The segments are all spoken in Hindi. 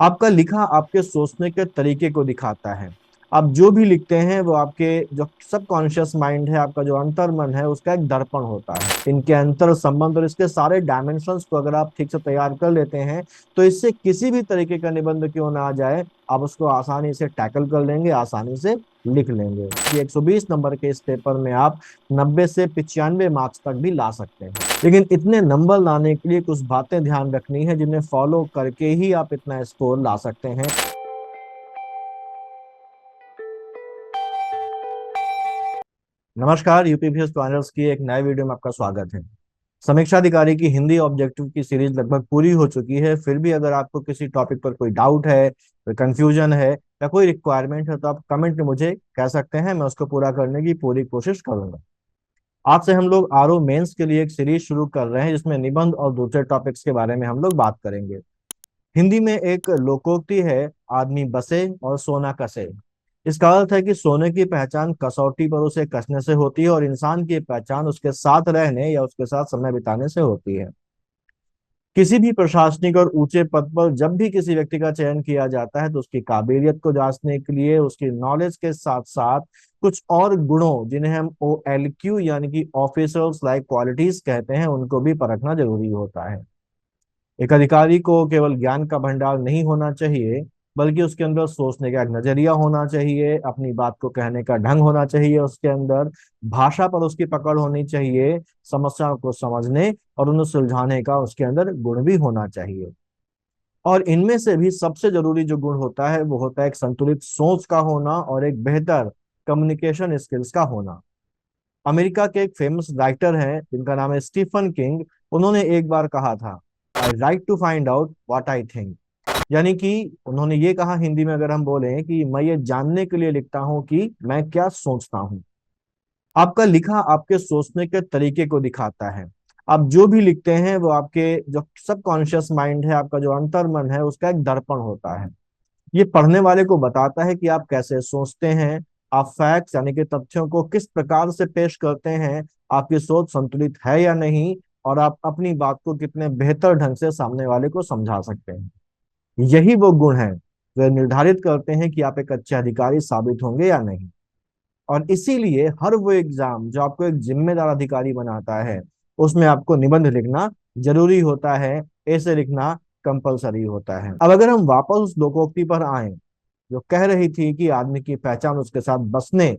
आपका लिखा आपके सोचने के तरीके को दिखाता है। आप जो भी लिखते हैं वो आपके जो सबकॉन्शियस माइंड है, आपका जो अंतर मन है, उसका एक दर्पण होता है। इनके अंतर संबंध और इसके सारे डायमेंशंस को अगर आप ठीक से तैयार कर लेते हैं तो इससे किसी भी तरीके का निबंध क्यों ना आ जाए, आप उसको आसानी से टैकल कर लेंगे, आसानी से लिख लेंगे। कि 120 नंबर के इस पेपर में आप 90 से 95 मार्क्स तक भी ला सकते हैं। लेकिन इतने नंबर लाने के लिए कुछ बातें ध्यान रखनी है जिन्हें फॉलो करके ही आप इतना स्कोर ला सकते हैं। नमस्कार, यूपीपीएस प्लानर्स की एक नए वीडियो में आपका स्वागत है। समीक्षा अधिकारी की हिंदी ऑब्जेक्टिव की सीरीज लगभग पूरी हो चुकी है। फिर भी अगर आपको किसी टॉपिक पर कोई डाउट है, कोई कंफ्यूजन है या कोई रिक्वायरमेंट है तो आप कमेंट में मुझे कह सकते हैं, मैं उसको पूरा करने की पूरी कोशिश करूंगा। आज से हम लोग आरओ मेंस के लिए एक सीरीज शुरू कर रहे हैं जिसमें निबंध और दूसरे टॉपिक्स के बारे में हम लोग बात करेंगे। हिंदी में एक लोकोक्ति है, आदमी बसे और सोना कसे। इसका अर्थ है कि सोने की पहचान कसौटी पर उसे कसने से होती है और इंसान की पहचान उसके साथ रहने या उसके साथ समय बिताने से होती है। किसी भी प्रशासनिक और ऊंचे पद पर जब भी किसी व्यक्ति का चयन किया जाता है तो उसकी काबिलियत को जांचने के लिए उसकी नॉलेज के साथ साथ कुछ और गुणों, जिन्हें हम OLQ यानी कि ऑफिसर्स लाइक क्वालिटीज कहते हैं, उनको भी परखना जरूरी होता है। एक अधिकारी को केवल ज्ञान का भंडार नहीं होना चाहिए, बल्कि उसके अंदर सोचने का एक नजरिया होना चाहिए, अपनी बात को कहने का ढंग होना चाहिए उसके अंदर, भाषा पर उसकी पकड़ होनी चाहिए, समस्याओं को समझने और उन्हें सुलझाने का उसके अंदर गुण भी होना चाहिए। और इनमें से भी सबसे जरूरी जो गुण होता है वो होता है एक संतुलित सोच का होना और एक बेहतर कम्युनिकेशन स्किल्स का होना। अमेरिका के एक फेमस राइटर हैं जिनका नाम है स्टीफन किंग। उन्होंने एक बार कहा था, I write to find out what I think. यानी कि उन्होंने ये कहा, हिंदी में अगर हम बोले, कि मैं ये जानने के लिए लिखता हूं कि मैं क्या सोचता हूं। आपका लिखा आपके सोचने के तरीके को दिखाता है। आप जो भी लिखते हैं वो आपके जो सबकॉन्शियस माइंड है, आपका जो अंतर मन है, उसका एक दर्पण होता है। ये पढ़ने वाले को बताता है कि आप कैसे सोचते हैं, आप फैक्ट्स यानी कि तथ्यों को किस प्रकार से पेश करते हैं, आपकी सोच संतुलित है या नहीं, और आप अपनी बात को कितने बेहतर ढंग से सामने वाले को समझा सकते हैं। यही वो गुण हैं जो निर्धारित करते हैं कि आप एक अच्छे अधिकारी साबित होंगे या नहीं। और इसीलिए हर वो एग्जाम जो आपको एक जिम्मेदार अधिकारी बनाता है, उसमें आपको निबंध लिखना जरूरी होता है, ऐसे लिखना कंपलसरी होता है। अब अगर हम वापस उस लोकोक्ति पर आए जो कह रही थी कि आदमी की पहचान उसके साथ बसने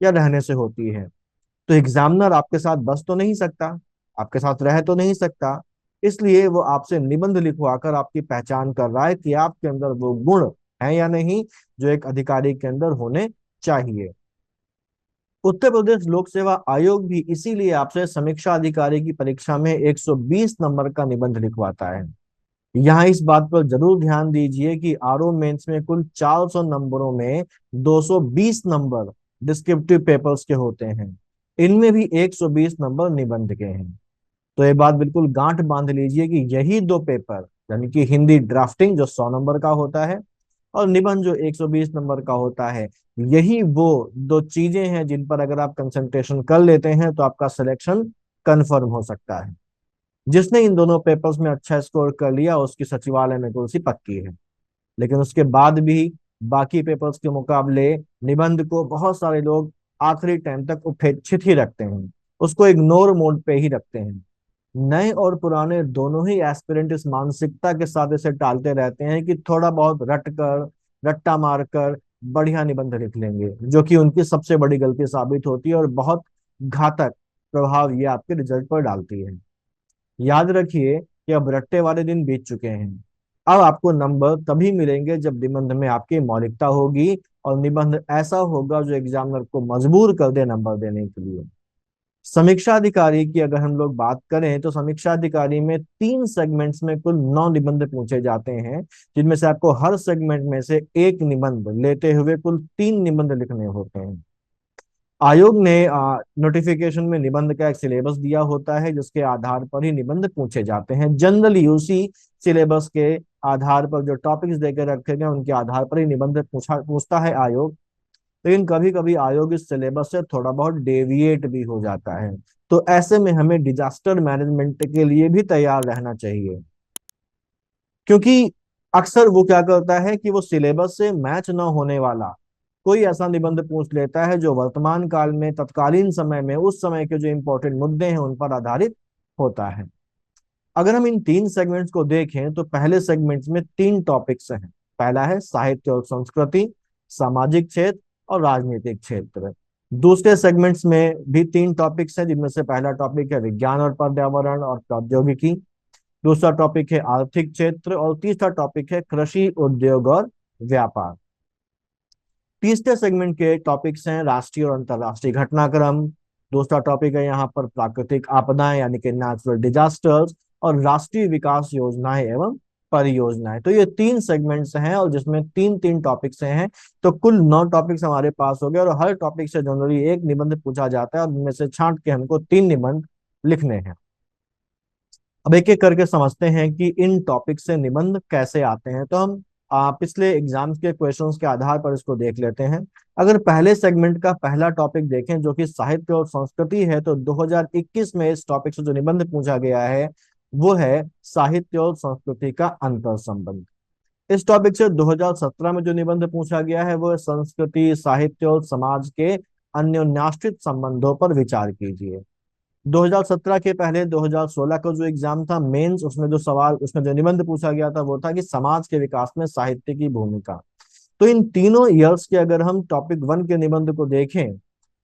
या रहने से होती है, तो एग्जामिनर आपके साथ बस तो नहीं सकता, आपके साथ रह तो नहीं सकता। इसलिए वो आपसे निबंध लिखवा कर आपकी पहचान कर रहा है कि आपके अंदर वो गुण है या नहीं जो एक अधिकारी के अंदर होने चाहिए। उत्तर प्रदेश लोक सेवा आयोग भी इसीलिए आपसे समीक्षा अधिकारी की परीक्षा में 120 नंबर का निबंध लिखवाता है। यहाँ इस बात पर जरूर ध्यान दीजिए कि आरओ मेंस में कुल 400 नंबरों में 220 नंबर डिस्क्रिप्टिव पेपर्स के होते हैं। इनमें भी 120 नंबर निबंध के हैं। तो ये बात बिल्कुल गांठ बांध लीजिए कि यही दो पेपर, यानी कि हिंदी ड्राफ्टिंग जो 100 नंबर का होता है और निबंध जो 120 नंबर का होता है, यही वो दो चीजें हैं जिन पर अगर आप कंसंट्रेशन कर लेते हैं तो आपका सिलेक्शन कंफर्म हो सकता है। जिसने इन दोनों पेपर्स में अच्छा स्कोर कर लिया उसकी सचिवालय में कुर्सी पक्की है। लेकिन उसके बाद भी बाकी पेपर्स के मुकाबले निबंध को बहुत सारे लोग आखिरी टाइम तक उपेक्षित ही रखते हैं, उसको इग्नोर मोड पे ही रखते हैं। नए और पुराने दोनों ही एस्पिरेंट इस मानसिकता के साथ इसे टालते रहते हैं कि थोड़ा बहुत रट कर, रट्टा मार कर बढ़िया निबंध लिख लेंगे, जो कि उनकी सबसे बड़ी गलती साबित होती है और बहुत घातक प्रभाव ये आपके रिजल्ट पर डालती है। याद रखिए कि अब रट्टे वाले दिन बीत चुके हैं। अब आपको नंबर तभी मिलेंगे जब निबंध में आपकी मौलिकता होगी और निबंध ऐसा होगा जो एग्जामिनर को मजबूर कर दे नंबर देने के लिए। समीक्षा अधिकारी की अगर हम लोग बात करें तो समीक्षा अधिकारी में 3 सेगमेंट्स में कुल 9 निबंध पूछे जाते हैं, जिनमें से आपको हर सेगमेंट में से एक निबंध लेते हुए कुल 3 निबंध लिखने होते हैं। आयोग ने नोटिफिकेशन में निबंध का एक सिलेबस दिया होता है जिसके आधार पर ही निबंध पूछे जाते हैं। जनरली उसी सिलेबस के आधार पर जो टॉपिक्स देकर रखे गए उनके आधार पर ही निबंध पूछता है आयोग। लेकिन कभी कभी आयोग इस सिलेबस से थोड़ा बहुत डेविएट भी हो जाता है। तो ऐसे में हमें डिजास्टर मैनेजमेंट के लिए भी तैयार रहना चाहिए, क्योंकि अक्सर वो क्या करता है कि वो सिलेबस से मैच ना होने वाला कोई ऐसा निबंध पूछ लेता है जो वर्तमान काल में, तत्कालीन समय में, उस समय के जो इंपॉर्टेंट मुद्दे हैं उन पर आधारित होता है। अगर हम इन तीन सेगमेंट्स को देखें तो पहले सेगमेंट्स में तीन टॉपिक्स हैं। पहला है साहित्य और संस्कृति, सामाजिक क्षेत्र और राजनीतिक क्षेत्र। दूसरे सेगमेंट्स में भी तीन टॉपिक्स हैं, जिनमें से पहला टॉपिक है विज्ञान और पर्यावरण और प्रौद्योगिकी, दूसरा टॉपिक है आर्थिक क्षेत्र और तीसरा टॉपिक है कृषि, उद्योग और व्यापार। तीसरे सेगमेंट के टॉपिक्स हैं राष्ट्रीय और अंतर्राष्ट्रीय घटनाक्रम, दूसरा टॉपिक है यहाँ पर प्राकृतिक आपदाएं यानी कि नेचुरल डिजास्टर्स, और राष्ट्रीय विकास योजनाएं एवं परियोजनाएं। तो ये तीन सेगमेंट्स हैं और जिसमें तीन तीन टॉपिक्स हैं, तो कुल 9 टॉपिक्स हमारे पास हो गए और हर टॉपिक से जनरली एक निबंध पूछा जाता है और उनमें से छांट के हमको 3 निबंध लिखने हैं। अब एक एक करके समझते हैं कि इन टॉपिक से निबंध कैसे आते हैं। तो हम पिछले एग्जाम्स के क्वेश्चंस के आधार पर इसको देख लेते हैं। अगर पहले सेगमेंट का पहला टॉपिक देखें जो कि साहित्य और संस्कृति है, तो 2021 में इस टॉपिक से जो निबंध पूछा गया है वो है साहित्य और संस्कृति का अंतर संबंध। इस टॉपिक से 2017 में जो निबंध पूछा गया है वो है संस्कृति, साहित्य और समाज के अन्योन्याश्रित संबंधों पर विचार कीजिए। 2017 के पहले 2016 का जो एग्जाम था मेंस, उसमें जो निबंध पूछा गया था वो था कि समाज के विकास में साहित्य की भूमिका। तो इन तीनों ईयर्स के अगर हम टॉपिक 1 के निबंध को देखें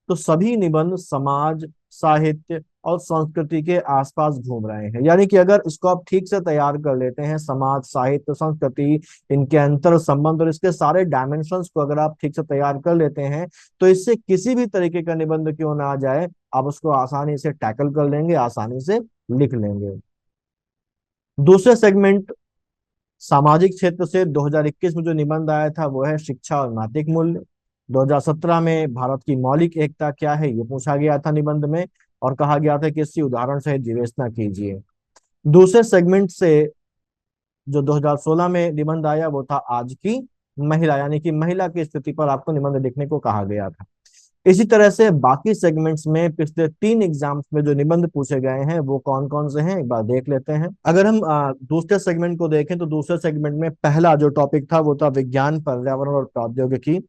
तो सभी निबंध समाज, साहित्य और संस्कृति के आसपास घूम रहे हैं। यानी कि अगर इसको आप ठीक से तैयार कर लेते हैं, समाज, साहित्य, संस्कृति, इनके अंतर संबंध और इसके सारे डायमेंशंस को अगर आप ठीक से तैयार कर लेते हैं, तो इससे किसी भी तरीके का निबंध क्यों ना आ जाए, आप उसको आसानी से टैकल कर लेंगे, आसानी से लिख लेंगे। दूसरे सेगमेंट सामाजिक क्षेत्र से 2021 में जो निबंध आया था वो है शिक्षा और नैतिक मूल्य। 2017 में भारत की मौलिक एकता क्या है ये पूछा गया था निबंध में, और कहा गया था कि इसकी उदाहरण सहित विवेचना कीजिए। दूसरे सेगमेंट से जो 2016 में निबंध आया वो था आज की महिला, यानी कि महिला की स्थिति पर आपको निबंध लिखने को कहा गया था। इसी तरह से बाकी सेगमेंट्स में पिछले 3 एग्जाम्स में जो निबंध पूछे गए हैं वो कौन कौन से हैं एक बार देख लेते हैं। अगर हम दूसरे सेगमेंट को देखें तो दूसरे सेगमेंट में पहला जो टॉपिक था वो था विज्ञान, पर्यावरण और प्रौद्योगिकी।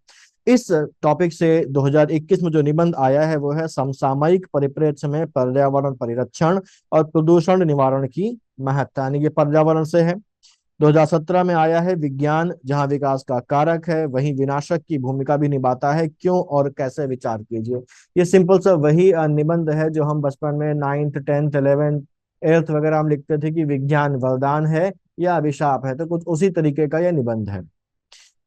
इस टॉपिक से 2021 में जो निबंध आया है वो है समसामयिक परिप्रेक्ष्य में पर्यावरण परिरक्षण और प्रदूषण निवारण की महत्ता, यानी कि पर्यावरण से है। 2017 में आया है विज्ञान, जहां विकास का कारक है वहीं विनाशक की भूमिका भी निभाता है, क्यों और कैसे, विचार कीजिए। ये सिंपल सा वही निबंध है जो हम बचपन में 9th 10th 11th 8th वगैरह हम लिखते थे कि विज्ञान वरदान है या अभिशाप है, तो कुछ उसी तरीके का यह निबंध है।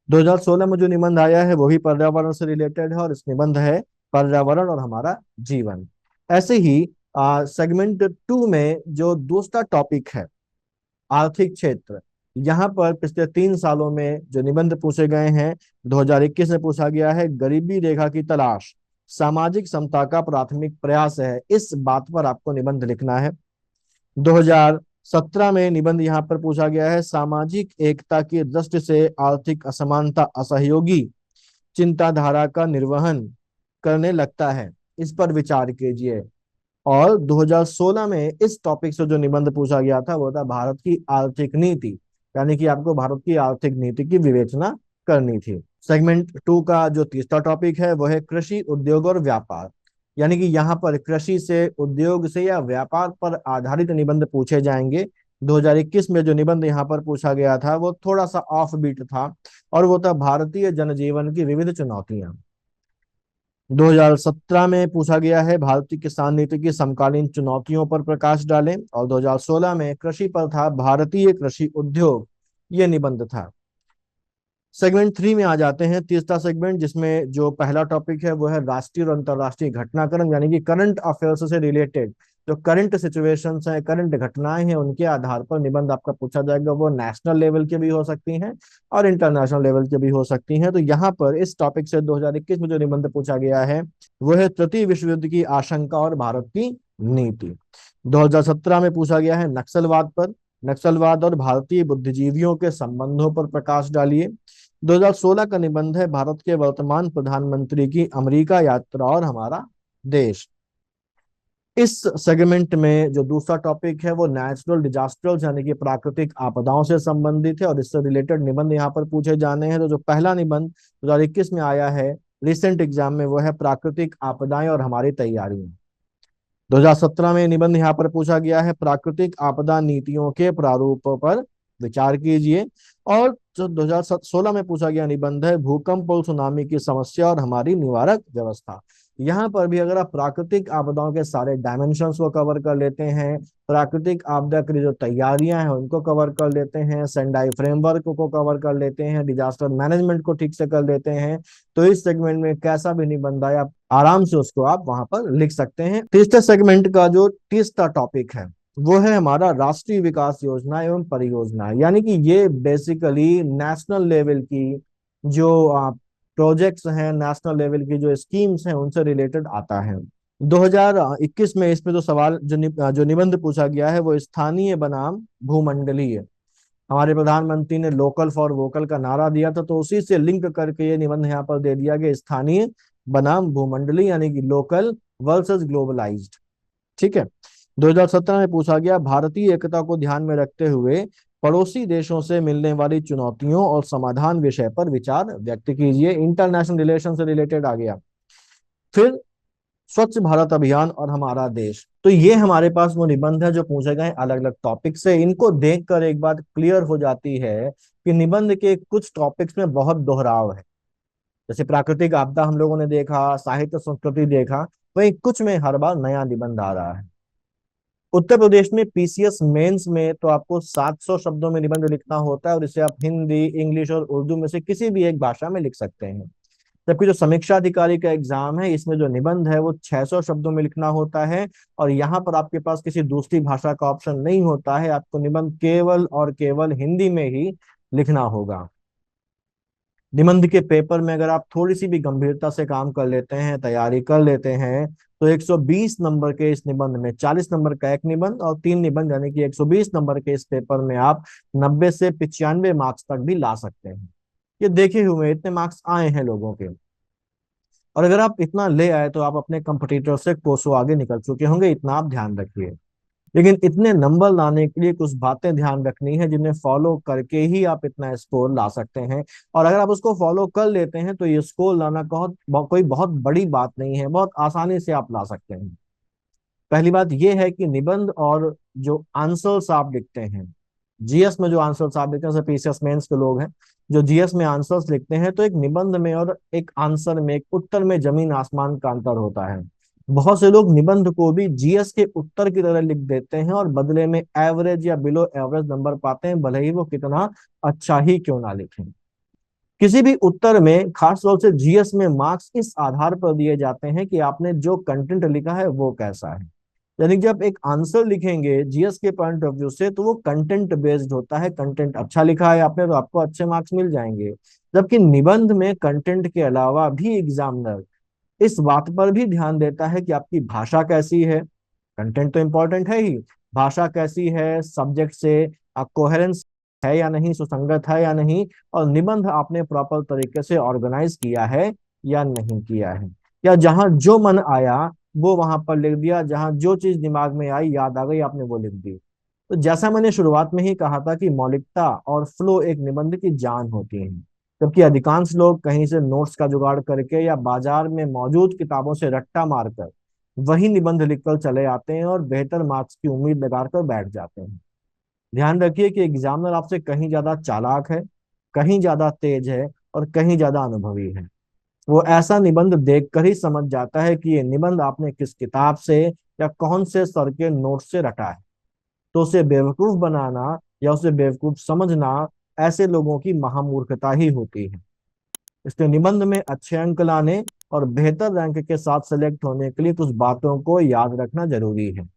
2016 में जो निबंध आया है वो भी पर्यावरण से रिलेटेड है और इस निबंध है पर्यावरण और हमारा जीवन। ऐसे ही सेगमेंट 2 में जो दूसरा टॉपिक है आर्थिक क्षेत्र, यहाँ पर पिछले 3 सालों में जो निबंध पूछे गए हैं, 2021 में पूछा गया है गरीबी रेखा की तलाश सामाजिक समता का प्राथमिक प्रयास है, इस बात पर आपको निबंध लिखना है। 2017 में निबंध यहाँ पर पूछा गया है सामाजिक एकता की दृष्टि से आर्थिक असमानता असहयोगी चिंताधारा का निर्वहन करने लगता है, इस पर विचार कीजिए। और 2016 में इस टॉपिक से जो निबंध पूछा गया था वो था भारत की आर्थिक नीति, यानी कि आपको भारत की आर्थिक नीति की विवेचना करनी थी। सेगमेंट 2 का जो तीसरा टॉपिक है वो है कृषि, उद्योग और व्यापार, यानी कि यहाँ पर कृषि से, उद्योग से या व्यापार पर आधारित निबंध पूछे जाएंगे। 2021 में जो निबंध यहाँ पर पूछा गया था वो थोड़ा सा ऑफ बीट था और वो था भारतीय जनजीवन की विविध चुनौतियां। 2017 में पूछा गया है भारतीय किसान नीति की समकालीन चुनौतियों पर प्रकाश डालें, और 2016 में कृषि पर था भारतीय कृषि उद्योग, ये निबंध था। सेगमेंट 3 में आ जाते हैं, तीसरा सेगमेंट, जिसमें जो पहला टॉपिक है वो है राष्ट्रीय और अंतर्राष्ट्रीय घटनाक्रम, यानी कि करंट अफेयर्स से रिलेटेड जो करंट सिचुएशंस हैं, करंट घटनाएं हैं, उनके आधार पर निबंध आपका पूछा जाएगा। वो नेशनल लेवल के भी हो सकती हैं और इंटरनेशनल लेवल के भी हो सकती हैं। तो यहाँ पर इस टॉपिक से 2021 में जो निबंध पूछा गया है वो है तृतीय विश्व युद्ध की आशंका और भारत की नीति। 2017 में पूछा गया है नक्सलवाद पर, नक्सलवाद और भारतीय बुद्धिजीवियों के संबंधों पर प्रकाश डालिए। 2016 का निबंध है भारत के वर्तमान प्रधानमंत्री की अमेरिका यात्रा और हमारा देश। इस सेगमेंट में जो दूसरा टॉपिक है वो नेचुरल डिजास्टर्स यानी कि प्राकृतिक आपदाओं से संबंधित है और इससे रिलेटेड निबंध यहाँ पर पूछे जाने हैं। तो जो पहला निबंध 2021 में आया है रिसेंट एग्जाम में, वो है प्राकृतिक आपदाएं और हमारी तैयारियां। 2017 में निबंध यहाँ पर पूछा गया है प्राकृतिक आपदा नीतियों के प्रारूपों पर विचार कीजिए। और जो 2016 में पूछा गया निबंध है भूकंप और सुनामी की समस्या और हमारी निवारक व्यवस्था। यहाँ पर भी अगर आप प्राकृतिक आपदाओं के सारे डायमेंशंस को कवर कर लेते हैं, प्राकृतिक आपदा की जो तैयारियां हैं उनको कवर कर लेते हैं, सेंडाई फ्रेमवर्क को कवर कर लेते हैं, डिजास्टर मैनेजमेंट को ठीक से कर लेते हैं, तो इस सेगमेंट में कैसा भी निबंध आए आप आराम से उसको आप वहां पर लिख सकते हैं। तीसरे सेगमेंट का जो तीसरा टॉपिक है वो है हमारा राष्ट्रीय विकास योजना एवं परियोजना, यानी कि ये बेसिकली नेशनल लेवल की जो प्रोजेक्ट्स हैं, नेशनल लेवल की जो स्कीम्स हैं उनसे रिलेटेड आता है। 2021 में इसमें जो सवाल जो निबंध पूछा गया है वो स्थानीय बनाम भूमंडलीय। हमारे प्रधानमंत्री ने लोकल फॉर वोकल का नारा दिया था, तो उसी से लिंक करके ये निबंध यहाँ पर दे दिया गया, स्थानीय बनाम भूमंडलीय यानी कि लोकल वर्सेस ग्लोबलाइज्ड। ठीक है। 2017 में पूछा गया भारतीय एकता को ध्यान में रखते हुए पड़ोसी देशों से मिलने वाली चुनौतियों और समाधान विषय पर विचार व्यक्त कीजिए। इंटरनेशनल रिलेशन से रिलेटेड आ गया। फिर स्वच्छ भारत अभियान और हमारा देश। तो ये हमारे पास वो निबंध है जो पूछे गए अलग अलग टॉपिक से। इनको देखकर एक बात क्लियर हो जाती है कि निबंध के कुछ टॉपिक्स में बहुत दोहराव है। जैसे प्राकृतिक आपदा हम लोगों ने देखा, साहित्य संस्कृति देखा, वहीं कुछ में हर बार नया निबंध आ रहा है। उत्तर प्रदेश में पीसीएस मेंस में तो आपको 700 शब्दों में निबंध लिखना होता है और इसे आप हिंदी, इंग्लिश और उर्दू में से किसी भी एक भाषा में लिख सकते हैं। जबकि जो समीक्षा अधिकारी का एग्जाम है इसमें जो निबंध है वो 600 शब्दों में लिखना होता है और यहाँ पर आपके पास किसी दूसरी भाषा का ऑप्शन नहीं होता है, आपको निबंध केवल और केवल हिंदी में ही लिखना होगा। निबंध के पेपर में अगर आप थोड़ी सी भी गंभीरता से काम कर लेते हैं, तैयारी कर लेते हैं, तो 120 नंबर के इस निबंध में 40 नंबर का एक निबंध और 3 निबंध यानी कि 120 नंबर के इस पेपर में आप 90 से 95 मार्क्स तक भी ला सकते हैं। ये देखे हुए इतने मार्क्स आए हैं लोगों के। और अगर आप इतना ले आए तो आप अपने कंपटीटर से कोसों आगे निकल चुके होंगे, इतना आप ध्यान रखिए। लेकिन इतने नंबर लाने के लिए कुछ बातें ध्यान रखनी है जिन्हें फॉलो करके ही आप इतना स्कोर ला सकते हैं। और अगर आप उसको फॉलो कर लेते हैं तो ये स्कोर लाना कोई बहुत बड़ी बात नहीं है, बहुत आसानी से आप ला सकते हैं। पहली बात यह है कि निबंध और जो आंसर्स आप लिखते हैं, जीएस में जो आंसर्स आप लिखते हैं, जैसे पीसीएस मेंस के लोग हैं जो जीएस में आंसर्स लिखते हैं, तो एक निबंध में और एक आंसर में, एक उत्तर में जमीन आसमान का अंतर होता है। बहुत से लोग निबंध को भी जीएस के उत्तर की तरह लिख देते हैं और बदले में एवरेज या बिलो एवरेज नंबर पाते हैं, भले ही वो कितना अच्छा ही क्यों ना लिखें। किसी भी उत्तर में खास तौर से जीएस में मार्क्स इस आधार पर दिए जाते हैं कि आपने जो कंटेंट लिखा है वो कैसा है। यानी कि जब एक आंसर लिखेंगे जीएस के पॉइंट ऑफ व्यू से तो वो कंटेंट बेस्ड होता है, कंटेंट अच्छा लिखा है आपने तो आपको अच्छे मार्क्स मिल जाएंगे। जबकि निबंध में कंटेंट के अलावा भी एग्जामिनर इस बात पर भी ध्यान देता है कि आपकी भाषा कैसी है। कंटेंट तो इंपॉर्टेंट है ही, भाषा कैसी है, सब्जेक्ट से कोहेरेंस है या नहीं, सुसंगत है या नहीं, और निबंध आपने प्रॉपर तरीके से ऑर्गेनाइज किया है या नहीं किया है, या जहां जो मन आया वो वहां पर लिख दिया, जहां जो चीज दिमाग में आई याद आ गई आपने वो लिख दी। तो जैसा मैंने शुरुआत में ही कहा था कि मौलिकता और फ्लो एक निबंध की जान होती है। जबकि अधिकांश लोग कहीं से नोट्स का जुगाड़ करके या बाजार में मौजूद किताबों से रट्टा मारकर वही निबंध लिखकर चले आते हैं और बेहतर मार्क्स की उम्मीद लगाकर बैठ जाते हैं। ध्यान रखिए कि एग्जामिनर आपसे कहीं ज्यादा चालाक है, कहीं ज्यादा तेज है और कहीं ज्यादा अनुभवी है। वो ऐसा निबंध देखकर ही समझ जाता है कि ये निबंध आपने किस किताब से या कौन से सर के नोट से रटा है। तो उसे बेवकूफ बनाना या उसे बेवकूफ समझना ऐसे लोगों की महामूर्खता ही होती है। इसलिए निबंध में अच्छे अंक लाने और बेहतर रैंक के साथ सेलेक्ट होने के लिए कुछ बातों को याद रखना जरूरी है।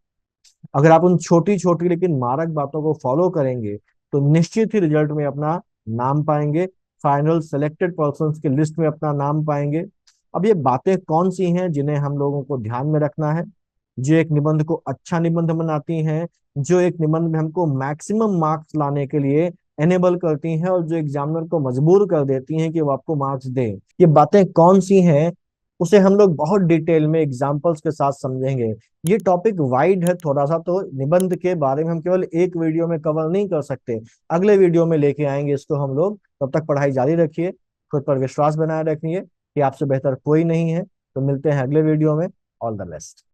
अगर आप उन छोटी छोटी लेकिन मारक बातों को फॉलो करेंगे तो निश्चित ही रिजल्ट में अपना नाम पाएंगे, फाइनल सेलेक्टेड पर्सन की लिस्ट में अपना नाम पाएंगे। अब ये बातें कौन सी हैं जिन्हें हम लोगों को ध्यान में रखना है, जो एक निबंध को अच्छा निबंध बनाती हैं, जो एक निबंध में हमको मैक्सिमम मार्क्स लाने के लिए एनेबल करती हैं और जो एग्जामिनर को मजबूर कर देती हैं कि वो आपको मार्क्स दे। ये बातें कौन सी हैं, उसे हम लोग बहुत डिटेल में एग्जाम्पल्स के साथ समझेंगे। ये टॉपिक वाइड है थोड़ा सा, तो निबंध के बारे में हम केवल एक वीडियो में कवर नहीं कर सकते, अगले वीडियो में लेके आएंगे इसको हम लोग। तब तक पढ़ाई जारी रखिए, खुद पर विश्वास बनाए रखिए कि आपसे बेहतर कोई नहीं है। तो मिलते हैं अगले वीडियो में। All the best.